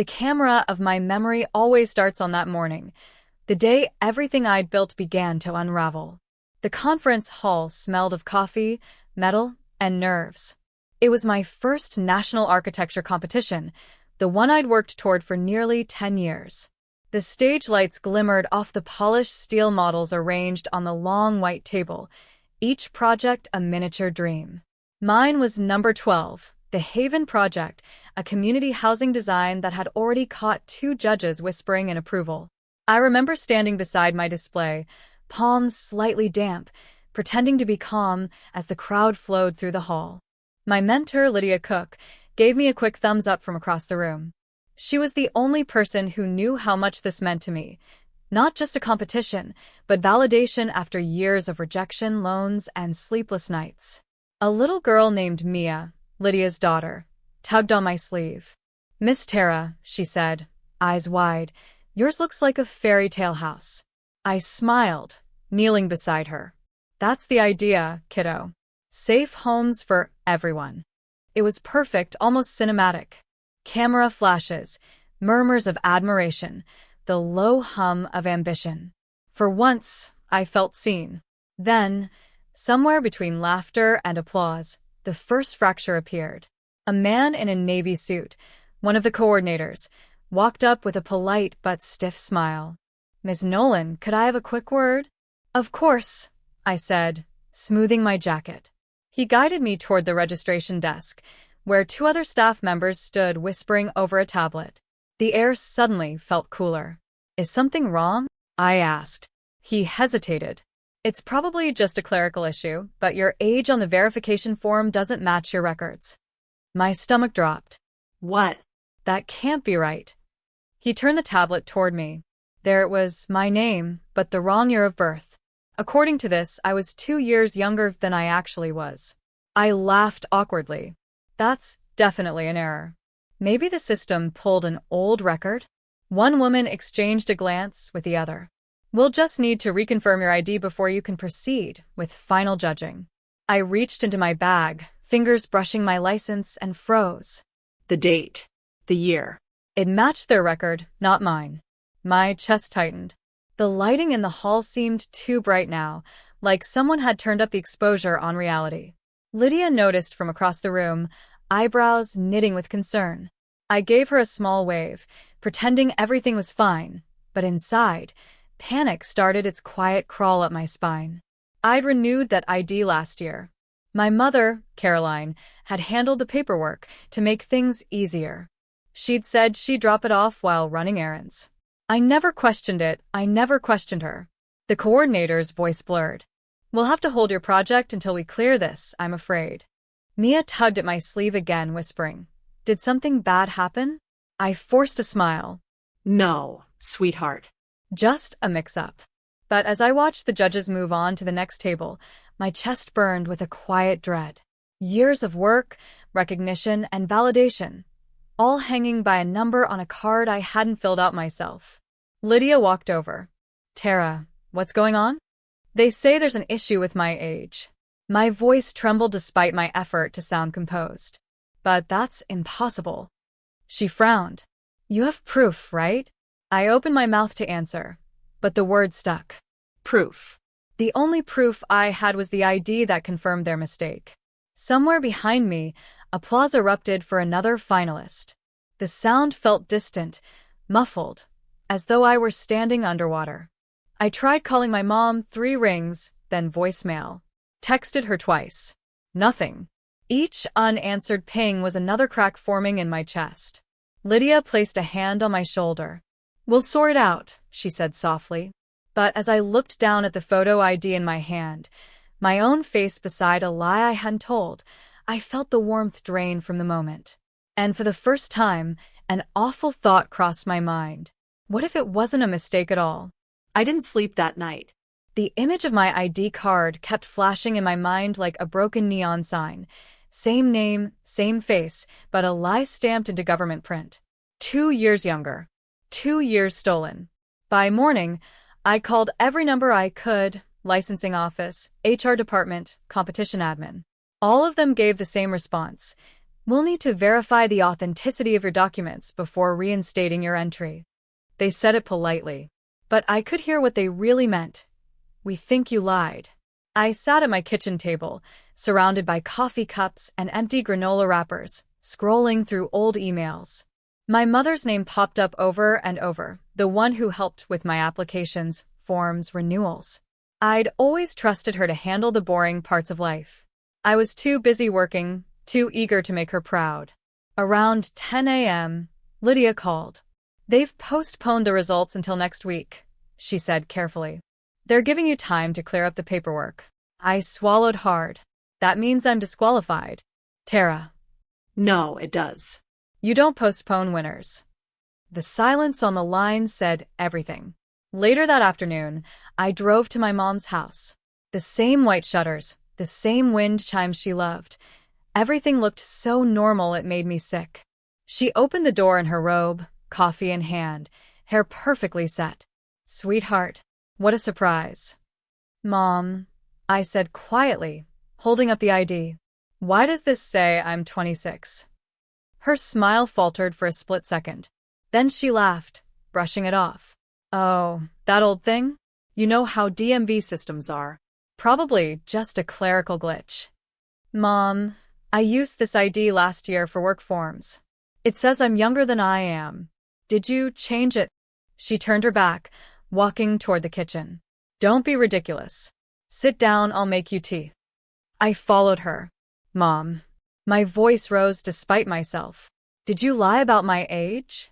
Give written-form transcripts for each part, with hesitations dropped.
The camera of my memory always starts on that morning, the day everything I'd built began to unravel. The conference hall smelled of coffee, metal, and nerves. It was my first national architecture competition, the one I'd worked toward for nearly 10 years. The stage lights glimmered off the polished steel models arranged on the long white table, each project a miniature dream. Mine was number 12, the Haven Project, a community housing design that had already caught 2 judges whispering in approval. I remember standing beside my display, palms slightly damp, pretending to be calm as the crowd flowed through the hall. My mentor, Lydia Cook, gave me a quick thumbs up from across the room. She was the only person who knew how much this meant to me. Not just a competition, but validation after years of rejection, loans, and sleepless nights. A little girl named Mia, Lydia's daughter, tugged on my sleeve. "Miss Tara," she said, eyes wide, "yours looks like a fairy tale house." I smiled, kneeling beside her. "That's the idea, kiddo. Safe homes for everyone." It was perfect, almost cinematic. Camera flashes, murmurs of admiration, the low hum of ambition. For once, I felt seen. Then, somewhere between laughter and applause, the first fracture appeared. A man in a navy suit, one of the coordinators, walked up with a polite but stiff smile. "Miss Nolan, could I have a quick word?" "Of course," I said, smoothing my jacket. He guided me toward the registration desk, where 2 other staff members stood whispering over a tablet. The air suddenly felt cooler. "Is something wrong?" I asked. He hesitated. "It's probably just a clerical issue, but your age on the verification form doesn't match your records." My stomach dropped. "What?" "That can't be right." He turned the tablet toward me. There it was, my name, but the wrong year of birth. According to this, I was 2 years younger than I actually was. I laughed awkwardly. That's definitely an error. Maybe the system pulled an old record? One woman exchanged a glance with the other. "We'll just need to reconfirm your ID before you can proceed with final judging." I reached into my bag, fingers brushing my license, and froze. "The date. The year." It matched their record, not mine. My chest tightened. The lighting in the hall seemed too bright now, like someone had turned up the exposure on reality. Lydia noticed from across the room, eyebrows knitting with concern. I gave her a small wave, pretending everything was fine, but inside, panic started its quiet crawl up my spine. I'd renewed that ID last year. My mother, Caroline, had handled the paperwork to make things easier. She'd said she'd drop it off while running errands. I never questioned it, I never questioned her. The coordinator's voice blurred. "We'll have to hold your project until we clear this, I'm afraid." Mia tugged at my sleeve again, whispering, "Did something bad happen?" I forced a smile. "No, sweetheart. Just a mix-up." But as I watched the judges move on to the next table, my chest burned with a quiet dread. Years of work, recognition, and validation, all hanging by a number on a card I hadn't filled out myself. Lydia walked over. "Tara, what's going on?" "They say there's an issue with my age." My voice trembled despite my effort to sound composed. "But that's impossible." She frowned. "You have proof, right?" I opened my mouth to answer, but the word stuck. "Proof." The only proof I had was the ID that confirmed their mistake. Somewhere behind me, applause erupted for another finalist. The sound felt distant, muffled, as though I were standing underwater. I tried calling my mom 3 rings, then voicemail. Texted her twice. Nothing. Each unanswered ping was another crack forming in my chest. Lydia placed a hand on my shoulder. "We'll sort it out," she said softly. But as I looked down at the photo ID in my hand, my own face beside a lie I hadn't told, I felt the warmth drain from the moment. And for the first time, an awful thought crossed my mind. What if it wasn't a mistake at all? I didn't sleep that night. The image of my ID card kept flashing in my mind like a broken neon sign. Same name, same face, but a lie stamped into government print. 2 years younger. 2 years stolen. By morning, I called every number I could: licensing office, HR department, competition admin. All of them gave the same response. We'll need to verify the authenticity of your documents before reinstating your entry. They said it politely, but I could hear what they really meant. We think you lied. I sat at my kitchen table, surrounded by coffee cups and empty granola wrappers, scrolling through old emails. My mother's name popped up over and over, the one who helped with my applications, forms, renewals. I'd always trusted her to handle the boring parts of life. I was too busy working, too eager to make her proud. Around 10 a.m., Lydia called. They've postponed the results until next week, she said carefully. They're giving you time to clear up the paperwork. I swallowed hard. That means I'm disqualified. Tara. No, it does. You don't postpone winners. The silence on the line said everything. Later that afternoon, I drove to my mom's house. The same white shutters, the same wind chimes she loved. Everything looked so normal it made me sick. She opened the door in her robe, coffee in hand, hair perfectly set. Sweetheart, what a surprise. Mom, I said quietly, holding up the ID. Why does this say I'm 26? Her smile faltered for a split second. Then she laughed, brushing it off. Oh, that old thing? You know how DMV systems are. Probably just a clerical glitch. Mom, I used this ID last year for work forms. It says I'm younger than I am. Did you change it? She turned her back, walking toward the kitchen. Don't be ridiculous. Sit down, I'll make you tea. I followed her. Mom. My voice rose despite myself. Did you lie about my age?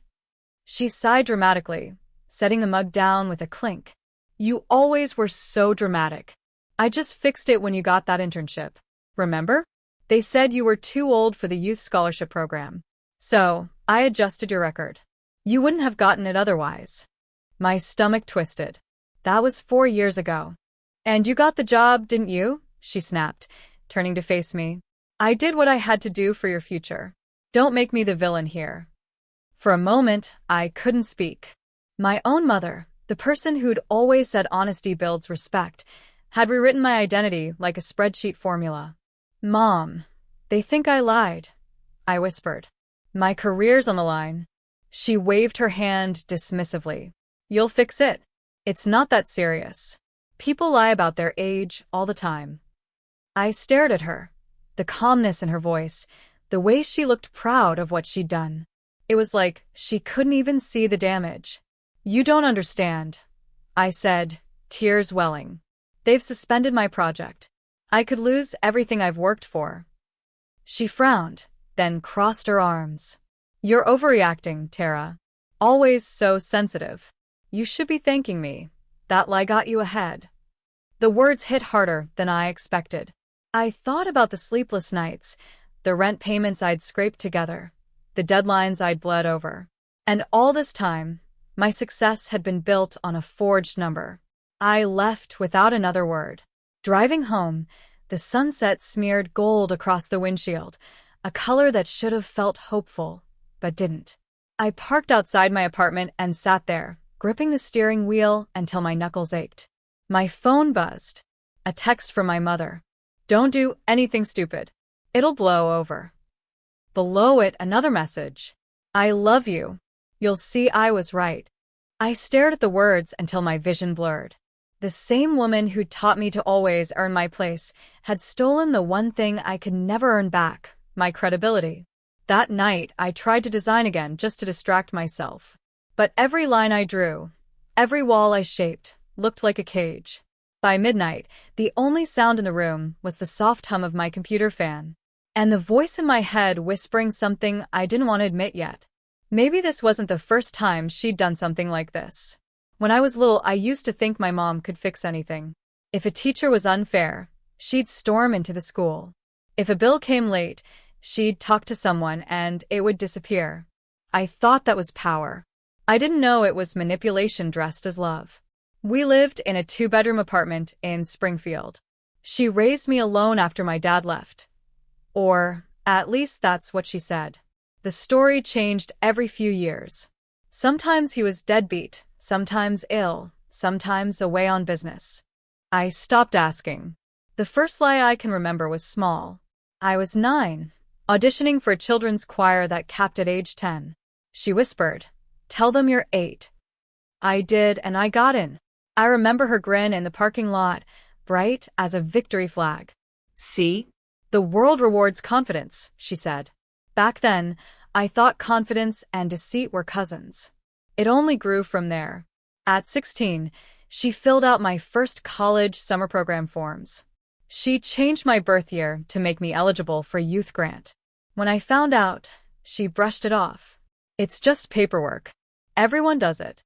She sighed dramatically, setting the mug down with a clink. You always were so dramatic. I just fixed it when you got that internship. Remember? They said you were too old for the youth scholarship program. So, I adjusted your record. You wouldn't have gotten it otherwise. My stomach twisted. That was 4 years ago. And you got the job, didn't you? She snapped, turning to face me. I did what I had to do for your future. Don't make me the villain here. For a moment, I couldn't speak. My own mother, the person who'd always said honesty builds respect, had rewritten my identity like a spreadsheet formula. Mom, they think I lied, I whispered. My career's on the line. She waved her hand dismissively. You'll fix it. It's not that serious. People lie about their age all the time. I stared at her, the calmness in her voice, the way she looked proud of what she'd done. It was like she couldn't even see the damage. You don't understand, I said, tears welling. They've suspended my project. I could lose everything I've worked for. She frowned, then crossed her arms. You're overreacting, Tara. Always so sensitive. You should be thanking me. That lie got you ahead. The words hit harder than I expected. I thought about the sleepless nights, the rent payments I'd scraped together, the deadlines I'd bled over. And all this time, my success had been built on a forged number. I left without another word. Driving home, the sunset smeared gold across the windshield, a color that should have felt hopeful, but didn't. I parked outside my apartment and sat there, gripping the steering wheel until my knuckles ached. My phone buzzed. A text from my mother. Don't do anything stupid. It'll blow over. Below it, another message. I love you. You'll see I was right. I stared at the words until my vision blurred. The same woman who taught me to always earn my place had stolen the one thing I could never earn back, my credibility. That night, I tried to design again just to distract myself. But every line I drew, every wall I shaped, looked like a cage. By midnight, the only sound in the room was the soft hum of my computer fan, and the voice in my head whispering something I didn't want to admit yet. Maybe this wasn't the first time she'd done something like this. When I was little, I used to think my mom could fix anything. If a teacher was unfair, she'd storm into the school. If a bill came late, she'd talk to someone and it would disappear. I thought that was power. I didn't know it was manipulation dressed as love. We lived in a 2-bedroom apartment in Springfield. She raised me alone after my dad left. Or, at least that's what she said. The story changed every few years. Sometimes he was deadbeat, sometimes ill, sometimes away on business. I stopped asking. The first lie I can remember was small. I was 9, auditioning for a children's choir that capped at age 10. She whispered, "Tell them you're 8. I did, and I got in. I remember her grin in the parking lot, bright as a victory flag. See? The world rewards confidence, she said. Back then, I thought confidence and deceit were cousins. It only grew from there. At 16, she filled out my first college summer program forms. She changed my birth year to make me eligible for a youth grant. When I found out, she brushed it off. It's just paperwork. Everyone does it.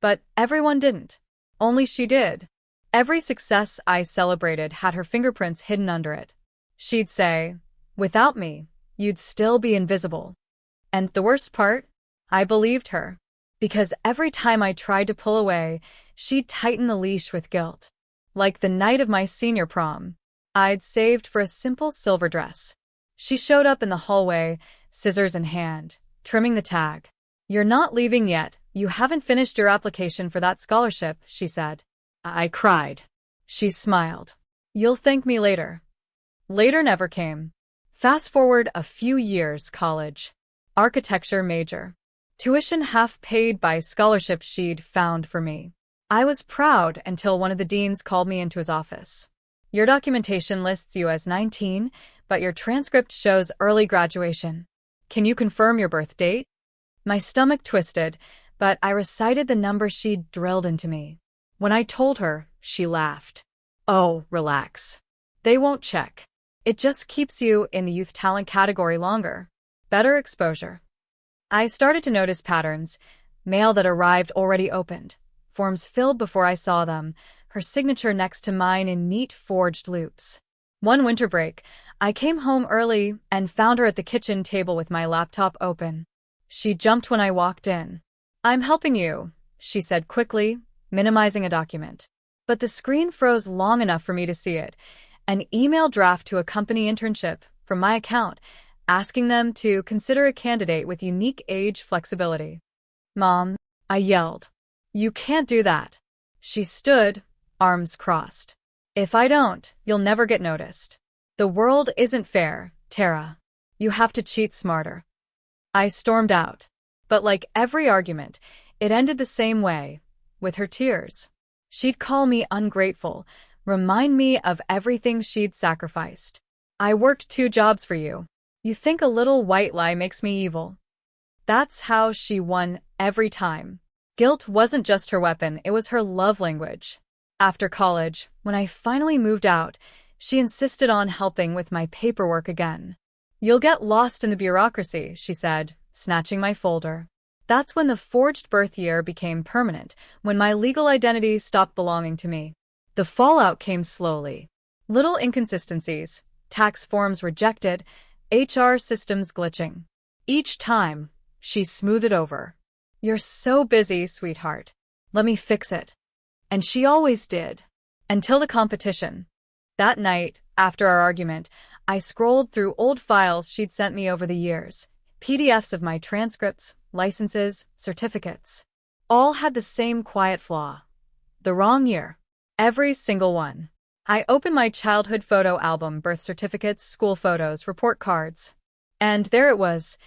But everyone didn't. Only she did. Every success I celebrated had her fingerprints hidden under it. She'd say, "Without me, you'd still be invisible." And the worst part? I believed her. Because every time I tried to pull away, she'd tighten the leash with guilt. Like the night of my senior prom, I'd saved for a simple silver dress. She showed up in the hallway, scissors in hand, trimming the tag. "You're not leaving yet. You haven't finished your application for that scholarship," she said. I cried. She smiled. "You'll thank me later." Later never came. Fast forward a few years, college. Architecture major. Tuition half paid by scholarship she'd found for me. I was proud until one of the deans called me into his office. "Your documentation lists you as 19, but your transcript shows early graduation. Can you confirm your birth date?" My stomach twisted, but I recited the number she'd drilled into me. When I told her, she laughed. "Oh, relax. They won't check. It just keeps you in the youth talent category longer. Better exposure." I started to notice patterns. Mail that arrived already opened. Forms filled before I saw them. Her signature next to mine in neat forged loops. One winter break, I came home early and found her at the kitchen table with my laptop open. She jumped when I walked in. "I'm helping you," she said quickly, minimizing a document. But the screen froze long enough for me to see it. An email draft to a company internship from my account, asking them to consider a candidate with unique age flexibility. "Mom," I yelled. "You can't do that." She stood, arms crossed. "If I don't, you'll never get noticed. The world isn't fair, Tara. You have to cheat smarter." I stormed out. But like every argument, it ended the same way, with her tears. She'd call me ungrateful, remind me of everything she'd sacrificed. "I worked 2 jobs for you. You think a little white lie makes me evil?" That's how she won every time. Guilt wasn't just her weapon, it was her love language. After college, when I finally moved out, she insisted on helping with my paperwork again. "You'll get lost in the bureaucracy," she said, snatching my folder. That's when the forged birth year became permanent, when my legal identity stopped belonging to me. The fallout came slowly. Little inconsistencies, tax forms rejected, HR systems glitching. Each time, she smoothed it over. "You're so busy, sweetheart. Let me fix it." And she always did. Until the competition. That night, after our argument, I scrolled through old files she'd sent me over the years. PDFs of my transcripts, licenses, certificates. All had the same quiet flaw. The wrong year. Every single one. I opened my childhood photo album, birth certificates, school photos, report cards. And there it was,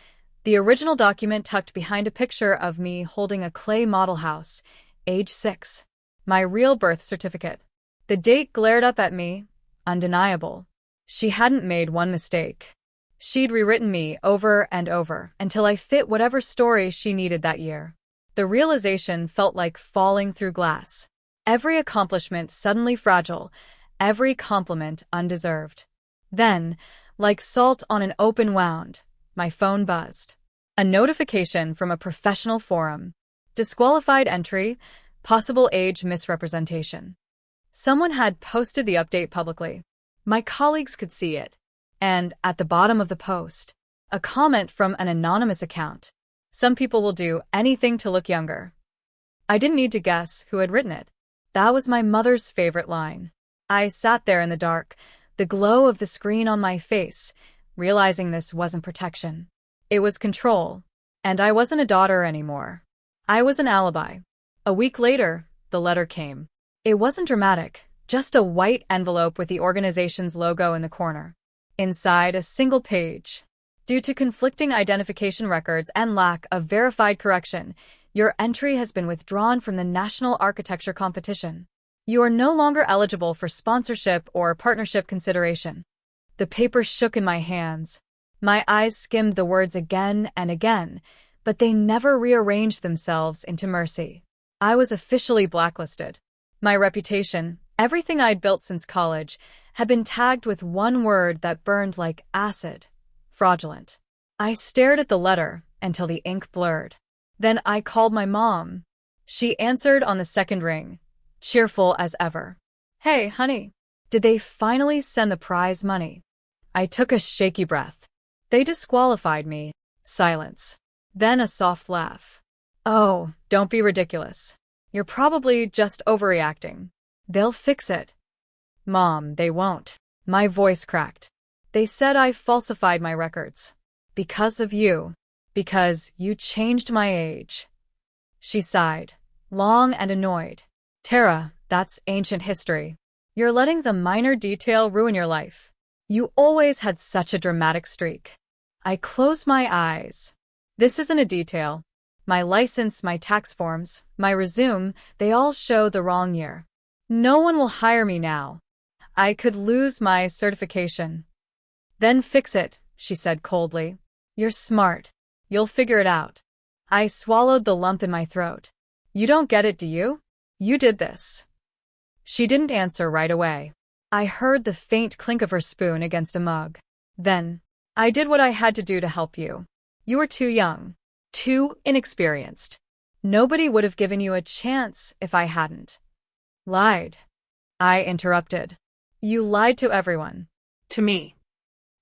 the original document tucked behind a picture of me holding a clay model house, age 6. My real birth certificate. The date glared up at me, undeniable. She hadn't made one mistake. She'd rewritten me over and over until I fit whatever story she needed that year. The realization felt like falling through glass. Every accomplishment suddenly fragile, every compliment undeserved. Then, like salt on an open wound, my phone buzzed. A notification from a professional forum. Disqualified entry, possible age misrepresentation. Someone had posted the update publicly. My colleagues could see it. And at the bottom of the post, a comment from an anonymous account. "Some people will do anything to look younger." I didn't need to guess who had written it. That was my mother's favorite line. I sat there in the dark, the glow of the screen on my face, realizing this wasn't protection. It was control. And I wasn't a daughter anymore. I was an alibi. A week later, the letter came. It wasn't dramatic, just a white envelope with the organization's logo in the corner. Inside, a single page. Due to conflicting identification records and lack of verified correction, your entry has been withdrawn from the National Architecture Competition. You are no longer eligible for sponsorship or partnership consideration. The paper shook in my hands. My eyes skimmed the words again and again, but they never rearranged themselves into mercy. I was officially blacklisted. My reputation, everything I'd built since college, had been tagged with one word that burned like acid: fraudulent. I stared at the letter until the ink blurred. Then I called my mom. She answered on the second ring, cheerful as ever. "Hey, honey, did they finally send the prize money?" I took a shaky breath. "They disqualified me." Silence. Then a soft laugh. "Oh, don't be ridiculous. You're probably just overreacting. They'll fix it." "Mom, they won't." My voice cracked. "They said I falsified my records. Because of you. Because you changed my age." She sighed, long and annoyed. "Tara, that's ancient history. You're letting a minor detail ruin your life. You always had such a dramatic streak." I closed my eyes. This isn't a detail. My license, my tax forms, my resume, they all show the wrong year. No one will hire me now. I could lose my certification. "Then fix it," she said coldly. "You're smart. You'll figure it out." I swallowed the lump in my throat. "You don't get it, do you? You did this." She didn't answer right away. I heard the faint clink of her spoon against a mug. Then, "I did what I had to do to help you. You were too young. Too inexperienced. Nobody would have given you a chance if I hadn't." "Lied." I interrupted. "You lied to everyone." To me.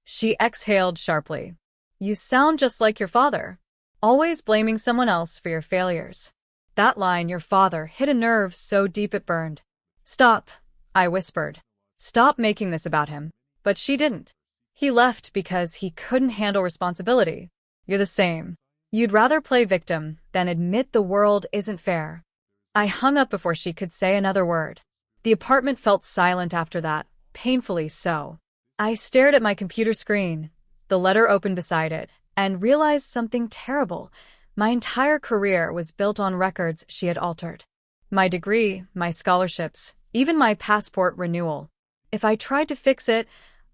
She exhaled sharply. "You sound just like your father. Always blaming someone else for your failures." That line, "your father," hit a nerve so deep it burned. "Stop," I whispered. "Stop making this about him." But she didn't. "He left because he couldn't handle responsibility. You're the same. You'd rather play victim than admit the world isn't fair." I hung up before she could say another word. The apartment felt silent after that, painfully so. I stared at my computer screen, the letter open beside it, and realized something terrible. My entire career was built on records she had altered. My degree, my scholarships, even my passport renewal. If I tried to fix it,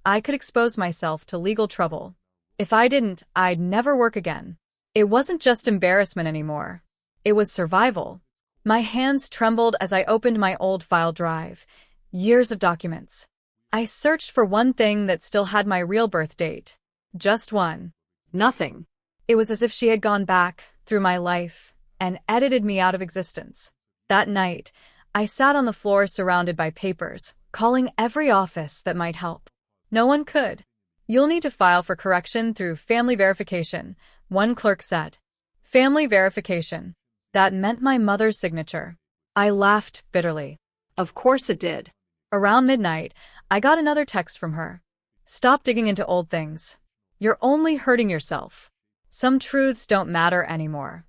I could expose myself to legal trouble. If I didn't, I'd never work again. It wasn't just embarrassment anymore. It was survival. My hands trembled as I opened my old file drive. Years of documents. I searched for one thing that still had my real birth date. Just one. Nothing. It was as if she had gone back through my life and edited me out of existence. That night, I sat on the floor surrounded by papers, calling every office that might help. No one could. "You'll need to file for correction through family verification," one clerk said. Family verification. That meant my mother's signature. I laughed bitterly. Of course it did. Around midnight, I got another text from her. "Stop digging into old things. You're only hurting yourself. Some truths don't matter anymore."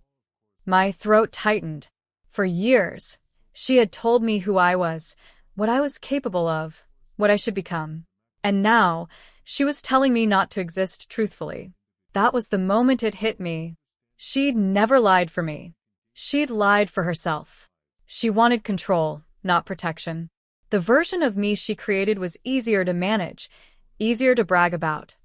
My throat tightened. For years, she had told me who I was, what I was capable of, what I should become. And now, she was telling me not to exist truthfully. That was the moment it hit me. She'd never lied for me. She'd lied for herself. She wanted control, not protection. The version of me she created was easier to manage, easier to brag about,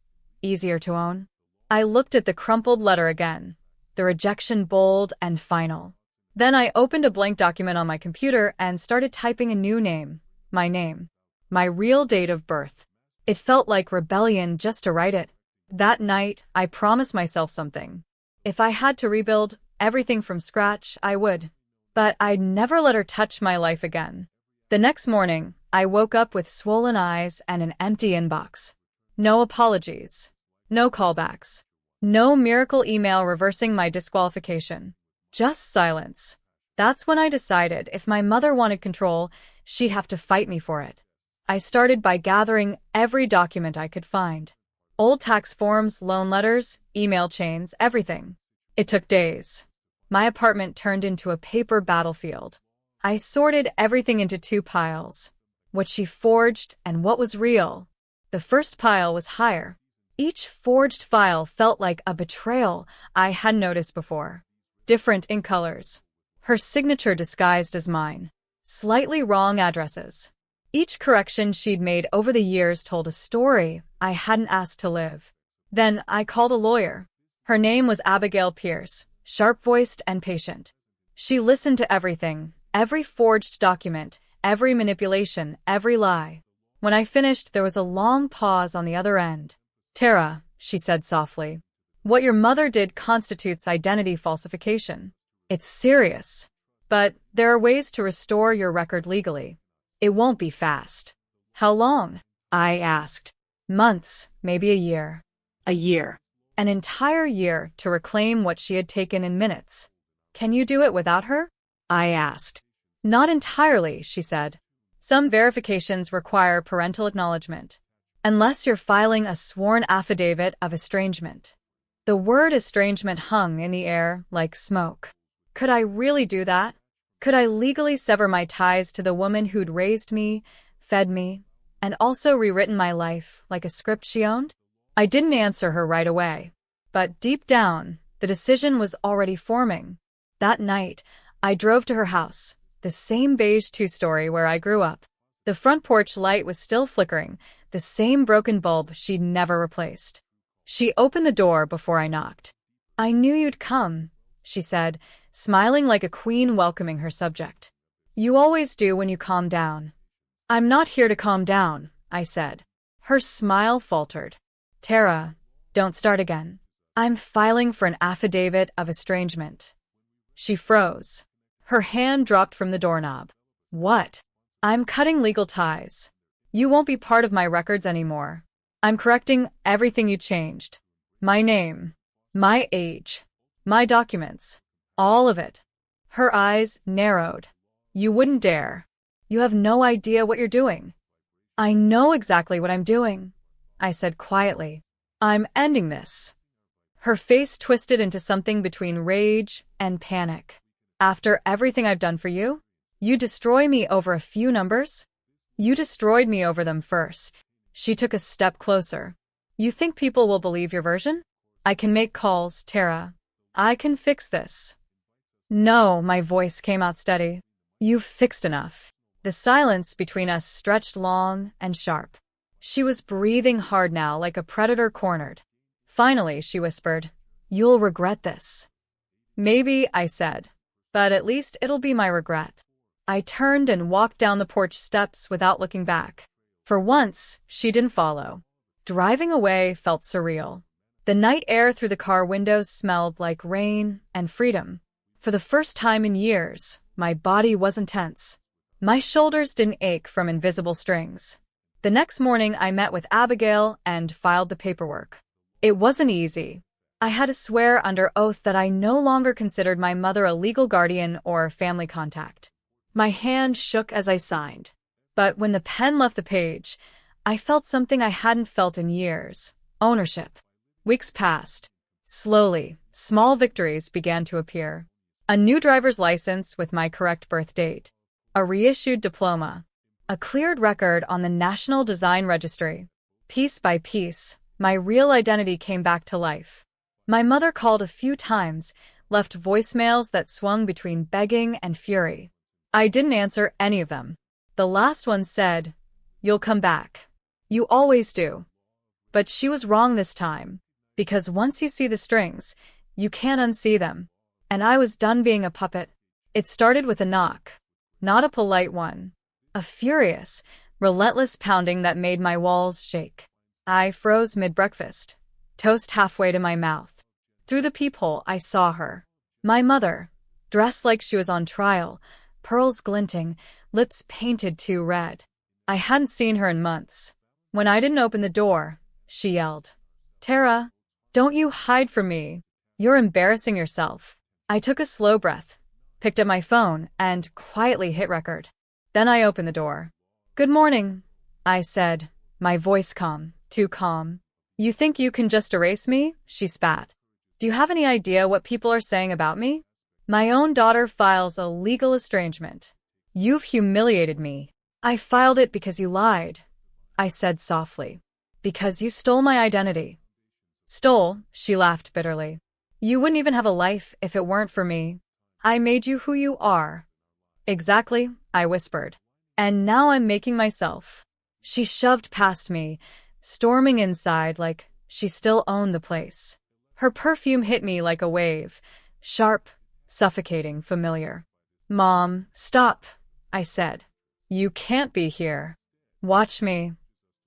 easier to own. I looked at the crumpled letter again, the rejection bold and final. Then I opened a blank document on my computer and started typing a new name, my real date of birth. It felt like rebellion just to write it. That night, I promised myself something. If I had to rebuild everything from scratch, I would. But I'd never let her touch my life again. The next morning, I woke up with swollen eyes and an empty inbox. No apologies. No callbacks. No miracle email reversing my disqualification. Just silence. That's when I decided if my mother wanted control, she'd have to fight me for it. I started by gathering every document I could find. Old tax forms, loan letters, email chains, everything. It took days. My apartment turned into a paper battlefield. I sorted everything into two piles. What she forged and what was real. The first pile was higher. Each forged file felt like a betrayal I hadn't noticed before. Different in colors. Her signature disguised as mine. Slightly wrong addresses. Each correction she'd made over the years told a story I hadn't asked to live. Then I called a lawyer. Her name was Abigail Pierce, sharp-voiced and patient. She listened to everything, every forged document, every manipulation, every lie. When I finished, there was a long pause on the other end. "Tara," she said softly, "what your mother did constitutes identity falsification. It's serious. But there are ways to restore your record legally. It won't be fast." "How long?" I asked. "Months, maybe a year." A year. An entire year to reclaim what she had taken in minutes. "Can you do it without her?" I asked. "Not entirely," she said. "Some verifications require parental acknowledgement. Unless you're filing a sworn affidavit of estrangement." The word estrangement hung in the air like smoke. Could I really do that? Could I legally sever my ties to the woman who'd raised me, fed me, and also rewritten my life like a script she owned? I didn't answer her right away. But deep down, the decision was already forming. That night, I drove to her house, the same beige two-story where I grew up. The front porch light was still flickering, the same broken bulb she'd never replaced. She opened the door before I knocked. "I knew you'd come," she said, smiling like a queen welcoming her subject. "You always do when you calm down." "I'm not here to calm down," I said. Her smile faltered. "Tara, don't start again. I'm filing for an affidavit of estrangement." She froze. Her hand dropped from the doorknob. "What?" "I'm cutting legal ties. You won't be part of my records anymore. I'm correcting everything you changed. My name, my age, my documents, all of it." Her eyes narrowed. "You wouldn't dare. You have no idea what you're doing." "I know exactly what I'm doing," I said quietly. "I'm ending this." Her face twisted into something between rage and panic. "After everything I've done for you? You destroy me over a few numbers? You destroyed me over them first." She took a step closer. "You think people will believe your version? I can make calls, Tara. I can fix this." "No," my voice came out steady. "You've fixed enough." The silence between us stretched long and sharp. She was breathing hard now, like a predator cornered. Finally, she whispered, "You'll regret this." "Maybe," I said, "but at least it'll be my regret." I turned and walked down the porch steps without looking back. For once, she didn't follow. Driving away felt surreal. The night air through the car windows smelled like rain and freedom. For the first time in years, my body wasn't tense. My shoulders didn't ache from invisible strings. The next morning, I met with Abigail and filed the paperwork. It wasn't easy. I had to swear under oath that I no longer considered my mother a legal guardian or family contact. My hand shook as I signed. But when the pen left the page, I felt something I hadn't felt in years: ownership. Weeks passed. Slowly, small victories began to appear. A new driver's license with my correct birth date. A reissued diploma. A cleared record on the National Design Registry. Piece by piece, my real identity came back to life. My mother called a few times, left voicemails that swung between begging and fury. I didn't answer any of them. The last one said, "You'll come back. You always do." But she was wrong this time, because once you see the strings, you can't unsee them. And I was done being a puppet. It started with a knock. Not a polite one. A furious, relentless pounding that made my walls shake. I froze mid-breakfast, toast halfway to my mouth. Through the peephole, I saw her. My mother, dressed like she was on trial, pearls glinting, lips painted too red. I hadn't seen her in months. When I didn't open the door, she yelled, "Tara, don't you hide from me. You're embarrassing yourself." I took a slow breath, picked up my phone, and quietly hit record. Then I opened the door. "Good morning," I said, my voice calm, too calm. "You think you can just erase me?" she spat. "Do you have any idea what people are saying about me? My own daughter files a legal estrangement. You've humiliated me." "I filed it because you lied," I said softly. "Because you stole my identity. Stole, she laughed bitterly. You wouldn't even have a life if it weren't for me. I made you who you are. Exactly, I whispered. And now I'm making myself. She shoved past me, storming inside like she still owned the place. Her perfume hit me like a wave, sharp, suffocating, familiar. Mom, stop, I said. You can't be here. Watch me.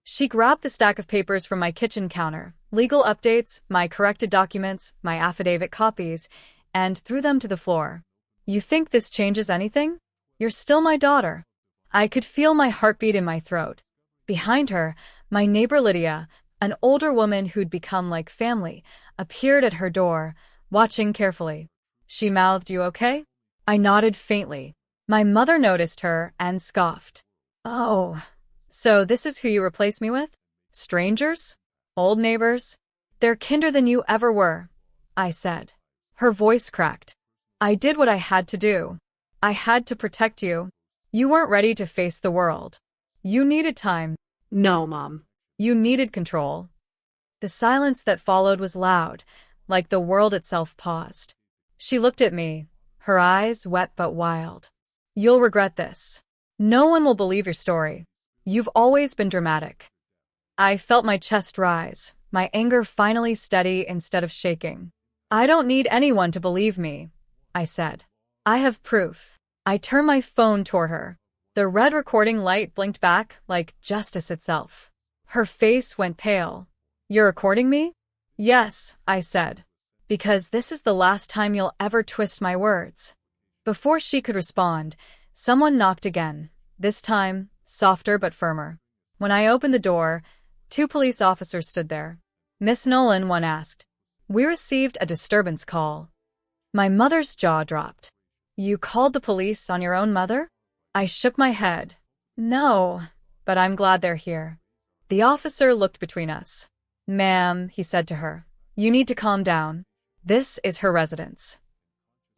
She grabbed the stack of papers from my kitchen counter, legal updates, my corrected documents, my affidavit copies, and threw them to the floor. You think this changes anything? You're still my daughter. I could feel my heartbeat in my throat. Behind her, my neighbor Lydia, an older woman who'd become like family, appeared at her door, watching carefully. She mouthed, "You okay?" I nodded faintly. My mother noticed her and scoffed. Oh, so this is who you replace me with? Strangers? Old neighbors? They're kinder than you ever were, I said. Her voice cracked. I did what I had to do. I had to protect you. You weren't ready to face the world. You needed time. No, Mom. You needed control. The silence that followed was loud, like the world itself paused. She looked at me, her eyes wet but wild. You'll regret this. No one will believe your story. You've always been dramatic. I felt my chest rise, my anger finally steady instead of shaking. I don't need anyone to believe me, I said. I have proof. I turned my phone toward her. The red recording light blinked back like justice itself. Her face went pale. You're recording me? Yes, I said. Because this is the last time you'll ever twist my words. Before she could respond, someone knocked again, this time softer but firmer. When I opened the door, 2 police officers stood there. Miss Nolan, one asked. We received a disturbance call. My mother's jaw dropped. You called the police on your own mother? I shook my head. No, but I'm glad they're here. The officer looked between us. Ma'am, he said to her, you need to calm down. This is her residence.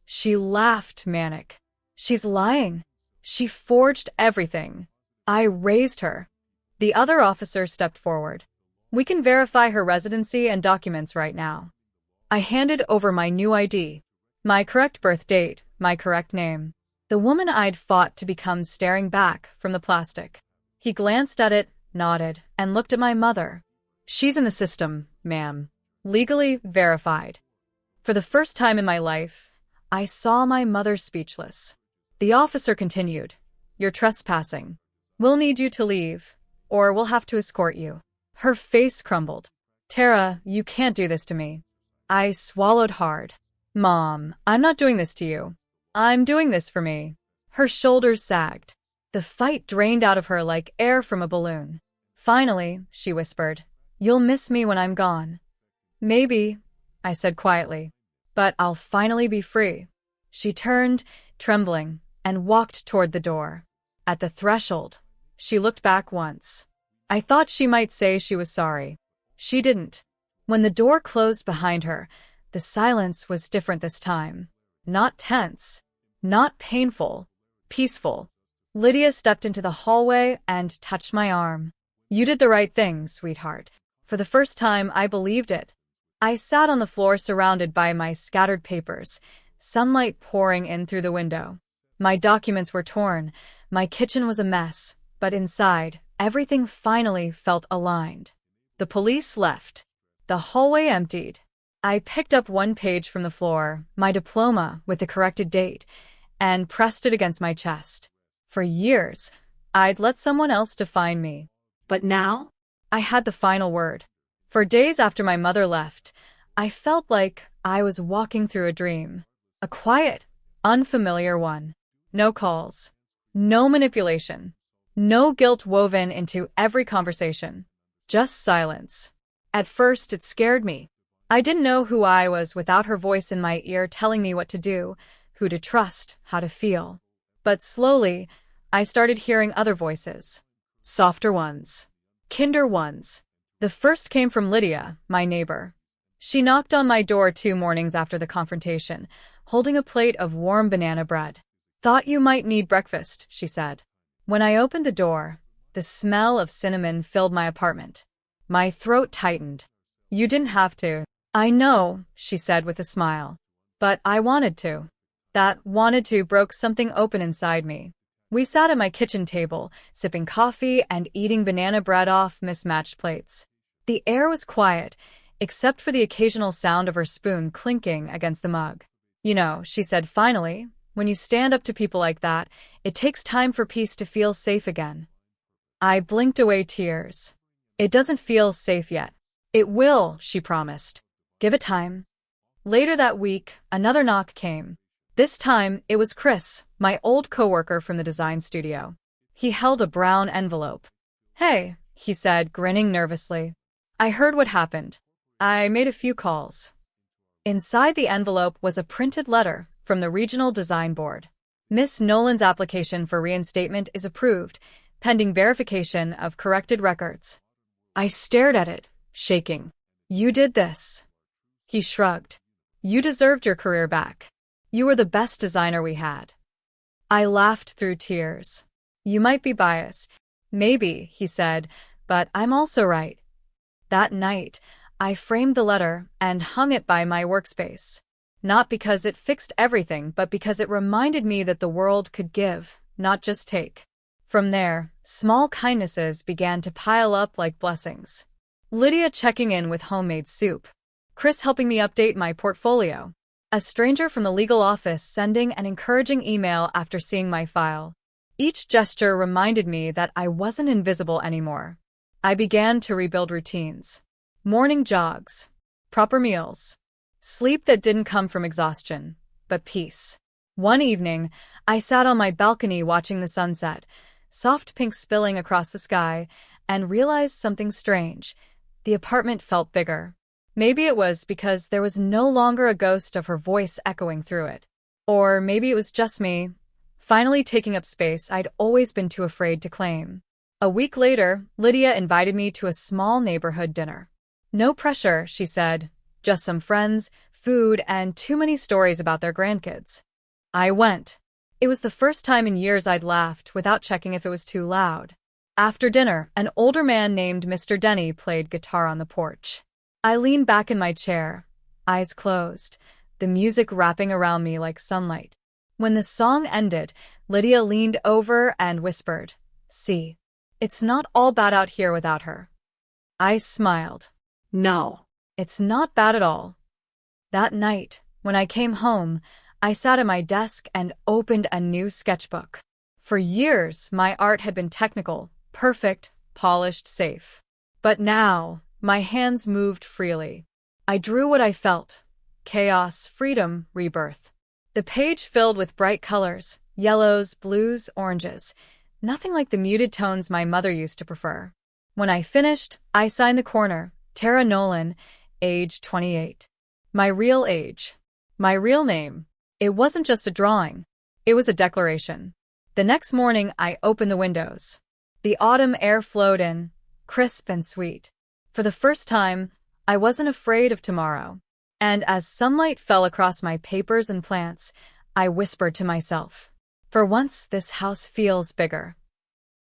She laughed, manic. She's lying. She forged everything. I raised her. The other officer stepped forward. We can verify her residency and documents right now. I handed over my new ID. My correct birth date, my correct name. The woman I'd fought to become staring back from the plastic. He glanced at it, nodded, and looked at my mother. She's in the system, ma'am. Legally verified. For the first time in my life, I saw my mother speechless. The officer continued. You're trespassing. We'll need you to leave, or we'll have to escort you. Her face crumbled. Tara, you can't do this to me. I swallowed hard. Mom, I'm not doing this to you. I'm doing this for me. Her shoulders sagged. The fight drained out of her like air from a balloon. Finally, she whispered, you'll miss me when I'm gone. Maybe, I said quietly, but I'll finally be free. She turned, trembling, and walked toward the door. At the threshold, she looked back once. I thought she might say she was sorry. She didn't. When the door closed behind her, the silence was different this time. Not tense, not painful, peaceful. Lydia stepped into the hallway and touched my arm. You did the right thing, sweetheart. For the first time, I believed it. I sat on the floor surrounded by my scattered papers, sunlight pouring in through the window. My documents were torn, my kitchen was a mess, but inside, everything finally felt aligned. The police left. The hallway emptied. I picked up one page from the floor, my diploma with the corrected date, and pressed it against my chest. For years, I'd let someone else define me. But now? I had the final word. For days after my mother left, I felt like I was walking through a dream. A quiet, unfamiliar one. No calls. No manipulation. No guilt woven into every conversation. Just silence. At first, it scared me. I didn't know who I was without her voice in my ear telling me what to do, who to trust, how to feel. But slowly, I started hearing other voices. Softer ones. Kinder ones. The first came from Lydia, my neighbor. She knocked on my door 2 mornings after the confrontation, holding a plate of warm banana bread. Thought you might need breakfast, she said. When I opened the door, the smell of cinnamon filled my apartment. My throat tightened. You didn't have to. I know, she said with a smile. But I wanted to. That wanted to broke something open inside me. We sat at my kitchen table, sipping coffee and eating banana bread off mismatched plates. The air was quiet, except for the occasional sound of her spoon clinking against the mug. You know, she said finally, when you stand up to people like that, it takes time for peace to feel safe again. I blinked away tears. It doesn't feel safe yet. It will, she promised. Give it time. Later that week, another knock came. This time, it was Chris, my old coworker from the design studio. He held a brown envelope. Hey, he said, grinning nervously. I heard what happened. I made a few calls. Inside the envelope was a printed letter from the Regional Design Board. Miss Nolan's application for reinstatement is approved, pending verification of corrected records. I stared at it, shaking. You did this. He shrugged. You deserved your career back. You were the best designer we had. I laughed through tears. You might be biased. Maybe, he said, but I'm also right. That night, I framed the letter and hung it by my workspace. Not because it fixed everything, but because it reminded me that the world could give, not just take. From there, small kindnesses began to pile up like blessings. Lydia checking in with homemade soup. Chris helping me update my portfolio. A stranger from the legal office sending an encouraging email after seeing my file. Each gesture reminded me that I wasn't invisible anymore. I began to rebuild routines. Morning jogs. Proper meals. Sleep that didn't come from exhaustion, but peace. One evening, I sat on my balcony watching the sunset, soft pink spilling across the sky, and realized something strange. The apartment felt bigger. Maybe it was because there was no longer a ghost of her voice echoing through it. Or maybe it was just me, finally taking up space I'd always been too afraid to claim. A week later, Lydia invited me to a small neighborhood dinner. No pressure, she said, just some friends, food, and too many stories about their grandkids. I went. It was the first time in years I'd laughed without checking if it was too loud. After dinner, an older man named Mr. Denny played guitar on the porch. I leaned back in my chair, eyes closed, the music wrapping around me like sunlight. When the song ended, Lydia leaned over and whispered, "See, it's not all bad out here without her." I smiled. No. It's not bad at all. That night, when I came home, I sat at my desk and opened a new sketchbook. For years, my art had been technical, perfect, polished, safe. But now, my hands moved freely. I drew what I felt. Chaos, freedom, rebirth. The page filled with bright colors, yellows, blues, oranges. Nothing like the muted tones my mother used to prefer. When I finished, I signed the corner, Tara Nolan, age 28. My real age. My real name. It wasn't just a drawing. It was a declaration. The next morning, I opened the windows. The autumn air flowed in, crisp and sweet. For the first time, I wasn't afraid of tomorrow. And as sunlight fell across my papers and plants, I whispered to myself, for once this house feels bigger.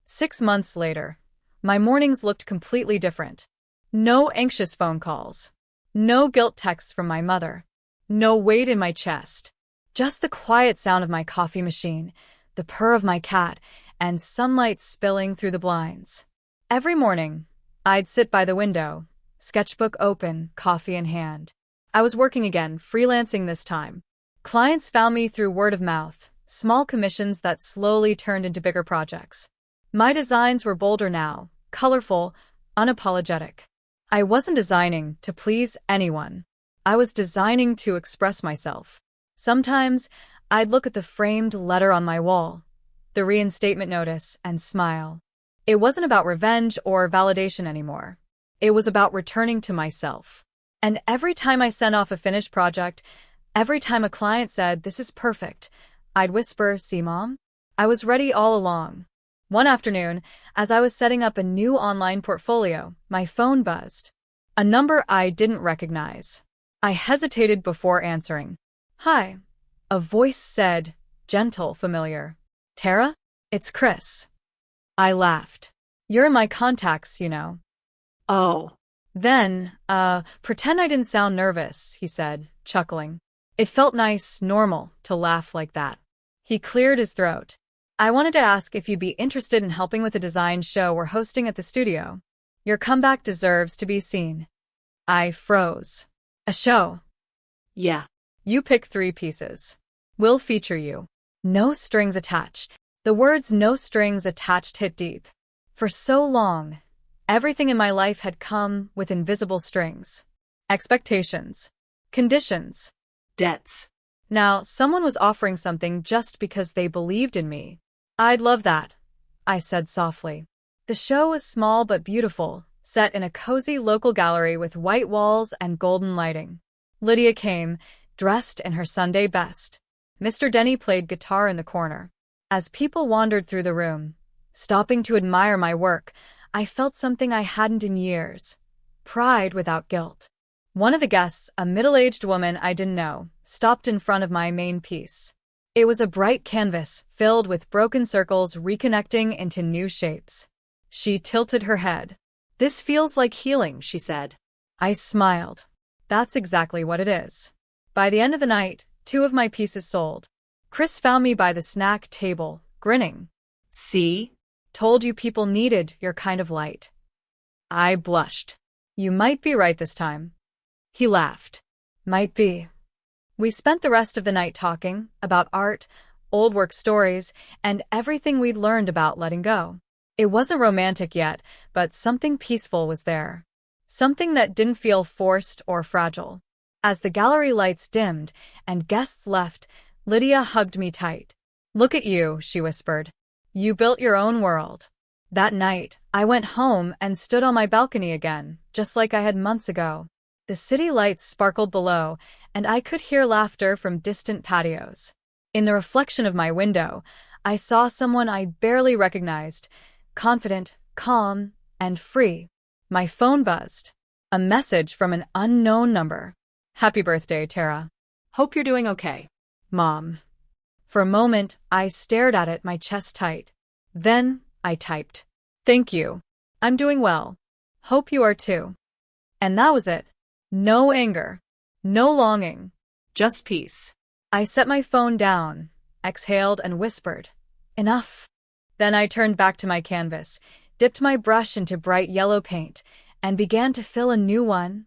6 months later, my mornings looked completely different. No anxious phone calls. No guilt texts from my mother. No weight in my chest. Just the quiet sound of my coffee machine, the purr of my cat, and sunlight spilling through the blinds. Every morning, I'd sit by the window, sketchbook open, coffee in hand. I was working again, freelancing this time. Clients found me through word of mouth, small commissions that slowly turned into bigger projects. My designs were bolder now, colorful, unapologetic. I wasn't designing to please anyone. I was designing to express myself. Sometimes, I'd look at the framed letter on my wall, the reinstatement notice, and smile. It wasn't about revenge or validation anymore. It was about returning to myself. And every time I sent off a finished project, every time a client said, "This is perfect," I'd whisper, "See, Mom? I was ready all along." One afternoon, as I was setting up a new online portfolio, my phone buzzed. A number I didn't recognize. I hesitated before answering. "Hi." A voice said, gentle, familiar. "Tara? It's Chris." I laughed. "You're in my contacts, you know." Oh. Then, pretend I didn't sound nervous, he said, chuckling. It felt nice, normal, to laugh like that. He cleared his throat. I wanted to ask if you'd be interested in helping with a design show we're hosting at the studio. Your comeback deserves to be seen. I froze. A show? Yeah. You pick 3 pieces. We'll feature you. No strings attached. The words no strings attached hit deep. For so long, everything in my life had come with invisible strings. Expectations. Conditions. Debts. Now, someone was offering something just because they believed in me. I'd love that, I said softly. The show was small but beautiful, set in a cozy local gallery with white walls and golden lighting. Lydia came, dressed in her Sunday best. Mr. Denny played guitar in the corner. As people wandered through the room, stopping to admire my work, I felt something I hadn't in years. Pride without guilt. One of the guests, a middle-aged woman I didn't know, stopped in front of my main piece. It was a bright canvas filled with broken circles reconnecting into new shapes. She tilted her head. This feels like healing, she said. I smiled. That's exactly what it is. By the end of the night, 2 of my pieces sold. Chris found me by the snack table, grinning. See? Told you people needed your kind of light. I blushed. You might be right this time. He laughed. Might be. We spent the rest of the night talking about art, old work stories, and everything we'd learned about letting go. It wasn't romantic yet, but something peaceful was there. Something that didn't feel forced or fragile. As the gallery lights dimmed and guests left, Lydia hugged me tight. Look at you, she whispered. You built your own world. That night, I went home and stood on my balcony again, just like I had months ago. The city lights sparkled below, and I could hear laughter from distant patios. In the reflection of my window, I saw someone I barely recognized, confident, calm, and free. My phone buzzed. A message from an unknown number. Happy birthday, Tara. Hope you're doing okay. Mom. For a moment, I stared at it, my chest tight. Then, I typed. Thank you. I'm doing well. Hope you are too. And that was it. No anger. No longing. Just peace. I set my phone down, exhaled and whispered, enough. Then I turned back to my canvas, dipped my brush into bright yellow paint, and began to fill a new one.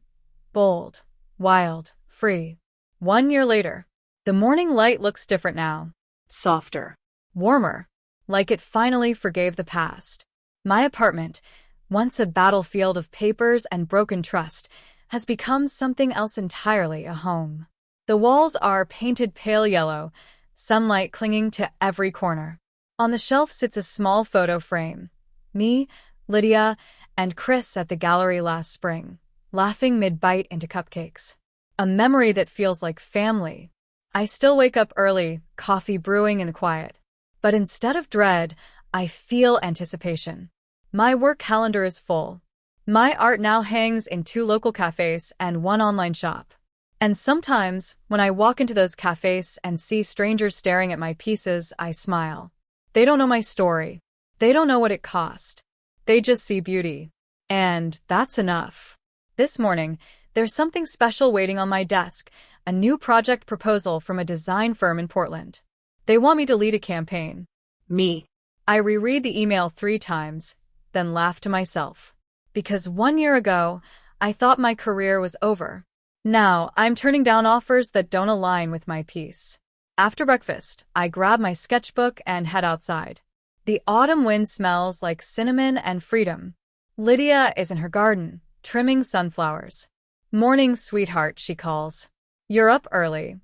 Bold, wild, free. 1 year later. The morning light looks different now. Softer. Warmer. Like it finally forgave the past. My apartment, once a battlefield of papers and broken trust, has become something else entirely, a home. The walls are painted pale yellow, sunlight clinging to every corner. On the shelf sits a small photo frame. Me, Lydia, and Chris at the gallery last spring, laughing mid-bite into cupcakes. A memory that feels like family. I still wake up early, coffee brewing in the quiet. But instead of dread, I feel anticipation. My work calendar is full. My art now hangs in 2 local cafes and 1 online shop. And sometimes, when I walk into those cafes and see strangers staring at my pieces, I smile. They don't know my story. They don't know what it cost. They just see beauty. And that's enough. This morning, there's something special waiting on my desk, a new project proposal from a design firm in Portland. They want me to lead a campaign. Me. I reread the email 3 times, then laugh to myself. Because 1 year ago, I thought my career was over. Now, I'm turning down offers that don't align with my piece. After breakfast, I grab my sketchbook and head outside. The autumn wind smells like cinnamon and freedom. Lydia is in her garden, trimming sunflowers. Morning, sweetheart, she calls. You're up early.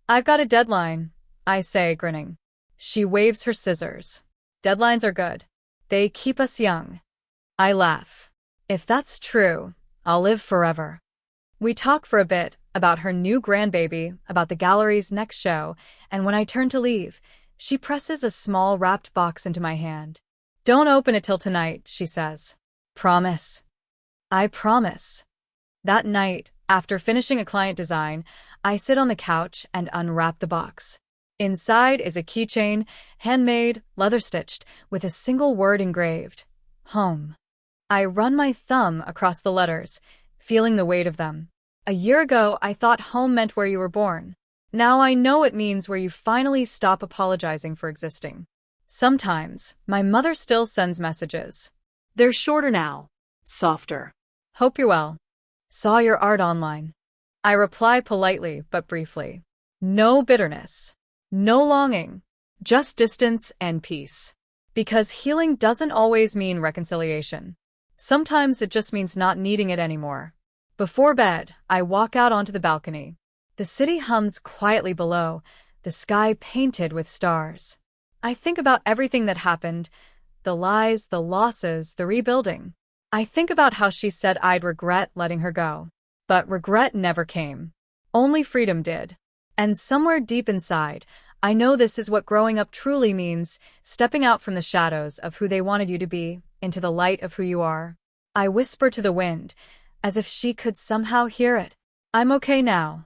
I've got a deadline, I say, grinning. She waves her scissors. Deadlines are good. They keep us young. I laugh. If that's true, I'll live forever. We talk for a bit about her new grandbaby, about the gallery's next show, and when I turn to leave, she presses a small wrapped box into my hand. Don't open it till tonight, she says. Promise. I promise. That night, after finishing a client design, I sit on the couch and unwrap the box. Inside is a keychain, handmade, leather-stitched, with a single word engraved. Home. I run my thumb across the letters, feeling the weight of them. A year ago, I thought home meant where you were born. Now I know it means where you finally stop apologizing for existing. Sometimes, my mother still sends messages. They're shorter now. Softer. Hope you're well. Saw your art online. I reply politely but briefly. No bitterness. No longing. Just distance and peace. Because healing doesn't always mean reconciliation. Sometimes it just means not needing it anymore. Before bed, I walk out onto the balcony. The city hums quietly below, the sky painted with stars. I think about everything that happened, the lies, the losses, the rebuilding. I think about how she said I'd regret letting her go. But regret never came. Only freedom did. And somewhere deep inside, I know this is what growing up truly means, stepping out from the shadows of who they wanted you to be, into the light of who you are. I whisper to the wind, as if she could somehow hear it. I'm okay now.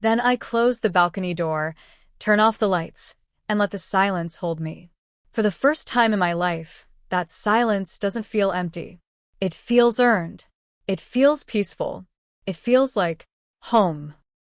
Then I close the balcony door, turn off the lights, and let the silence hold me. For the first time in my life, that silence doesn't feel empty. It feels earned. It feels peaceful. It feels like home.